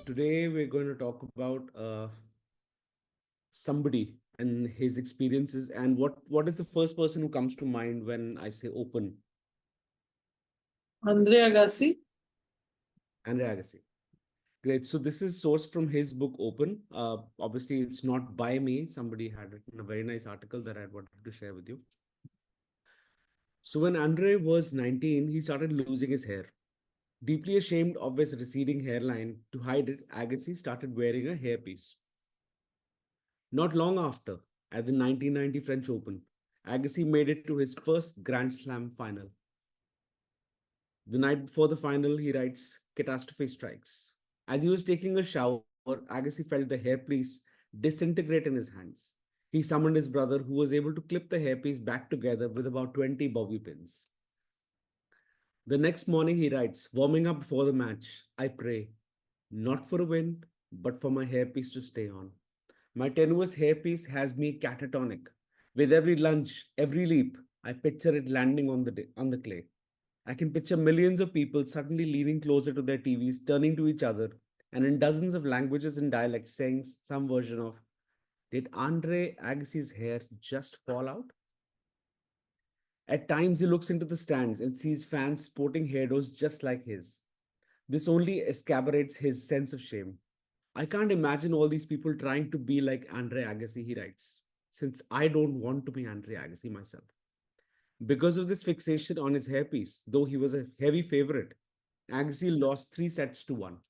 Today we're going to talk about somebody and his experiences and what is the first person who comes to mind when I say open? Andre Agassi. Andre Agassi. Great. So this is sourced from his book Open. Obviously, it's not by me. Somebody had written a very nice article that I wanted to share with you. So when Andre was 19, he started losing his hair. Deeply ashamed of his receding hairline, to hide it, Agassi started wearing a hairpiece. Not long after, at the 1990 French Open, Agassi made it to his first Grand Slam final. The night before the final, he writes, "Catastrophe strikes." As he was taking a shower, Agassi felt the hairpiece disintegrate in his hands. He summoned his brother, who was able to clip the hairpiece back together with about 20 bobby pins. The next morning, he writes, "Warming up before the match, I pray, not for a win, but for my hairpiece to stay on. My tenuous hairpiece has me catatonic. With every lunge, every leap, I picture it landing on the clay. I can picture millions of people suddenly leaning closer to their TVs, turning to each other, and in dozens of languages and dialects saying some version of, 'Did Andre Agassi's hair just fall out?' At times, he looks into the stands and sees fans sporting hairdos just like his. This only exacerbates his sense of shame. I can't imagine all these people trying to be like Andre Agassi, he writes, since I don't want to be Andre Agassi myself. Because of this fixation on his hairpiece, though he was a heavy favorite, Agassi lost 3 sets to 1.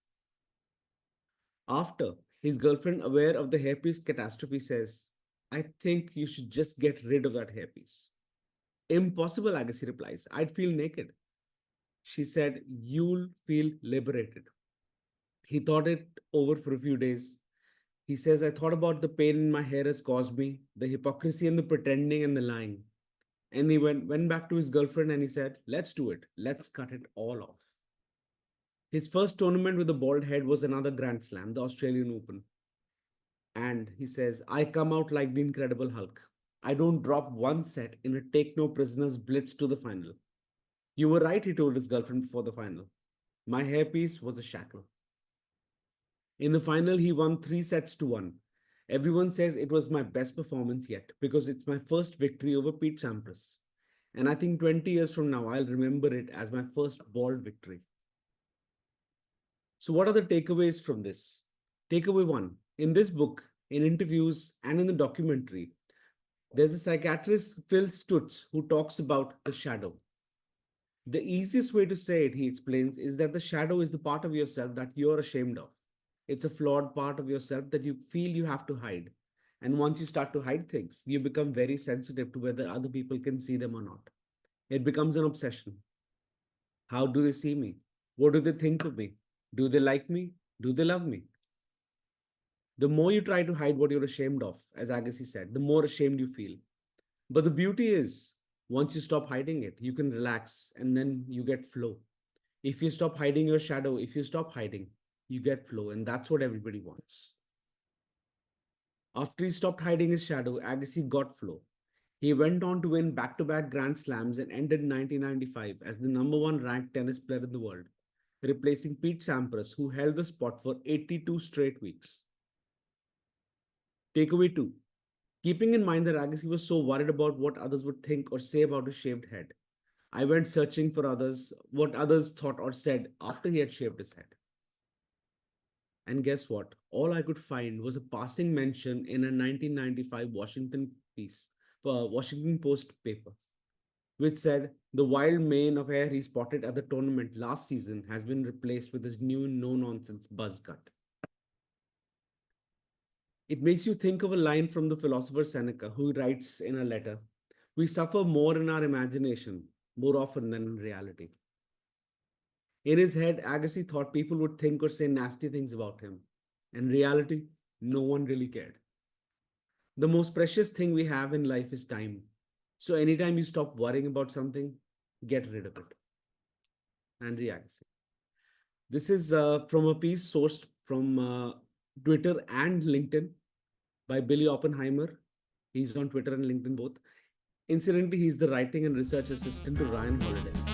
After, his girlfriend, aware of the hairpiece catastrophe, says, "I think you should just get rid of that hairpiece." "Impossible," Agassi replies. "I'd feel naked." She said, "You'll feel liberated." He thought it over for a few days. He says, "I thought about the pain in my hair has caused me, the hypocrisy and the pretending and the lying." And he went back to his girlfriend and he said, "Let's do it. Let's cut it all off." His first tournament with a bald head was another Grand Slam, the Australian Open. And he says, "I come out like the Incredible Hulk. I don't drop one set in a take no prisoners blitz to the final." "You were right," he told his girlfriend before the final. "My hairpiece was a shackle." In the final, he won 3 sets to 1. Everyone says it was my best performance yet because it's my first victory over Pete Sampras. And I think 20 years from now, I'll remember it as my first bald victory. So, what are the takeaways from this? Takeaway one: in this book, in interviews, and in the documentary, there's a psychiatrist, Phil Stutz, who talks about the shadow. The easiest way to say it, he explains, is that the shadow is the part of yourself that you're ashamed of. It's a flawed part of yourself that you feel you have to hide. And once you start to hide things, you become very sensitive to whether other people can see them or not. It becomes an obsession. How do they see me? What do they think of me? Do they like me? Do they love me? The more you try to hide what you're ashamed of, as Agassi said, the more ashamed you feel. But the beauty is, once you stop hiding it, you can relax and then you get flow. If you stop hiding your shadow, if you stop hiding, you get flow, and that's what everybody wants. After he stopped hiding his shadow, Agassi got flow. He went on to win back to back Grand Slams and ended 1995 as the number one ranked tennis player in the world, replacing Pete Sampras, who held the spot for 82 straight weeks. Takeaway 2: keeping in mind that Agassi was so worried about what others would think or say about his shaved head, I went searching for what others thought or said after he had shaved his head. And guess what? All I could find was a passing mention in a 1995 Washington Post paper, which said the wild mane of hair he spotted at the tournament last season has been replaced with his new no-nonsense buzz cut. It makes you think of a line from the philosopher Seneca, who writes in a letter, "We suffer more in our imagination, more often than in reality." In his head, Agassi thought people would think or say nasty things about him. In reality, no one really cared. The most precious thing we have in life is time. So anytime you stop worrying about something, get rid of it. Andre Agassi. This is from a piece sourced from Twitter and LinkedIn by Billy Oppenheimer. He's on Twitter and LinkedIn both. Incidentally, he's the writing and research assistant to Ryan Holiday.